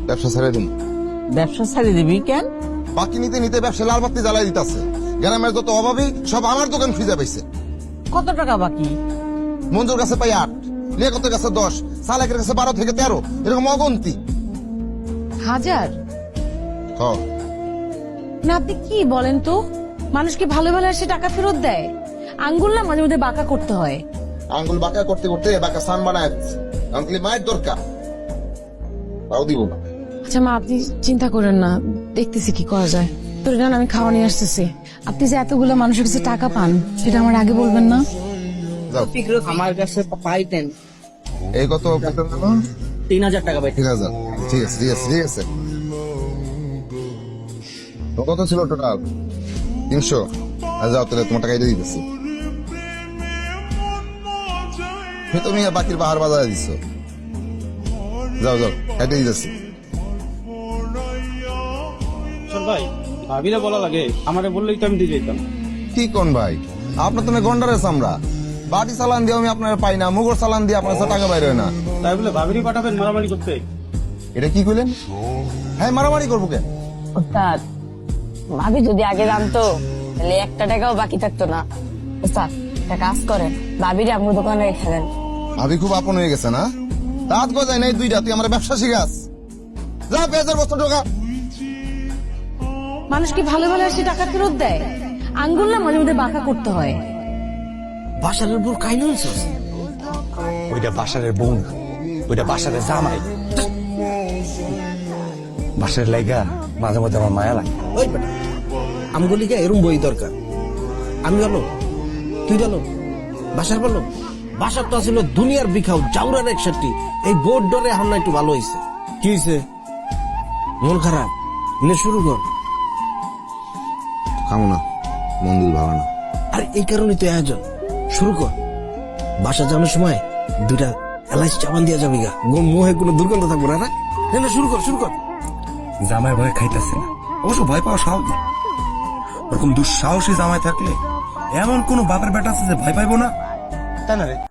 ব্যবসা ছেড়ে দিন। ব্যবসা ছাড়িয়ে দিবি কেন? বাকি নিতে নিতে ব্যবসা লাল বাতি জ্বালাই দিতেছে। গ্রামের যত অভাবী সব আমার দোকান খুঁজে পাইছে। কত টাকা বাকি? মঞ্জুর কাছে পাই 8, লিয়াকতের কাছে 10, সালেকের কাছে 12 থেকে 13, এরকম অগন্তি। 1000? না আপনি কি বলেন তো, মানুষ কি ভালো ভালো এসে টাকা ফেরত দেয়? আঙ্গুল না মাঝে মধ্যে বাঁকা করতে হয়। আঙ্গুল বাঁকা করতে করতে বাঁকা সান বানায় আঙ্গুলি মায়ের দরকার, তাও দিব না। আচ্ছা মা, আপনি চিন্তা করেন না, দেখতেছি কি করা যায়। তোর আমি খাওয়া নিয়ে আসতেছি। আপনি যে এতগুলো মানুষের কাছে টাকা পান সেটা আমার আগে বলবেন না? যাও। আমার কাছে পাইতেন। এই কত বেতন হলো? 3000 টাকা পাইতেন। 3000। ঠিক আছে ঠিক আছে ঠিক আছে। তো কত ছিল টোটাল? 300। আর যাও তাহলে তোমার টাকা দিয়ে দিতেছি। তুমি বাকির বাহার বাজারে দিচ্ছ। যাও যাও, কেটে দিতেছি। ভাই ভাবিলে বলা লাগে, আমারে বললেই তো আমি দিয়ে যেতাম। কি কোন ভাই, আপনার তুমি গন্ডারের চামড়া। বাটি চালান দিয়ে আমি আপনার পাই না, মুগর চালান দিয়ে আপনার কাছে টাকা বাইরে হয় না। তাই বলে ভাবিনি পাঠাবেন মারামারি করতে? এটা কি কইলেন? হ্যাঁ মারামারি করবো কেন? ওস্তাদ, ভাবি যদি আগে জানতো তাহলে 1 টাকাও বাকি থাকতো না। ওস্তাদ, একটা কাজ করেন, ভাবিরে আমার দোকানে রেখে দেন। ভাবি খুব আপন হয়ে গেছে না? রাত গজায় নাই 2টা, তুই আমার ব্যবসা শিখাস। যা পেঁয়াজের বস্তা ঢোকা। মানুষ কি ভালো ভালো এসে টাকা ফেরত দেয়? আঙ্গুল না মাঝে মধ্যে বাঁকা করতে হয়। বাসারের বউ কাইলো হইছস? ওইটা বাসারের বউ না, ওইটা বাসারের জামাই। বাসার লাইগা মাঝে মধ্যে আমার মায়া লাগে। ওই বেটা, আমগুলিকে এরম বই দরকার। আমি বলো, তুই বলো, বাসার বলো। বাসার তো আসলে দুনিয়ার বিখাও জাউরার 61। এই বোর্ড ডরে এখন না একটু ভালো হয়েছে। কি হয়েছে? মন খারাপ? নে শুরু কর। খামো না, মন্দির ভালো না। আর এই কারণে তো আয়োজন। শুরু কর। বাসা যাওয়ার সময় 2টা এলাচ চাবান দিয়া যাবি গা, মুহে কোনো দুর্গন্ধ থাকবো না। না শুরু কর শুরু কর। জামাই ভয় খাইতেছে না, অবশ্য ভয় পাওয়া স্বাভাবিক। ওরকম দুঃসাহসী জামাই থাকলে এমন কোন বাপের বেটা আছে যে ভয় পাইবো না? তাই না রে?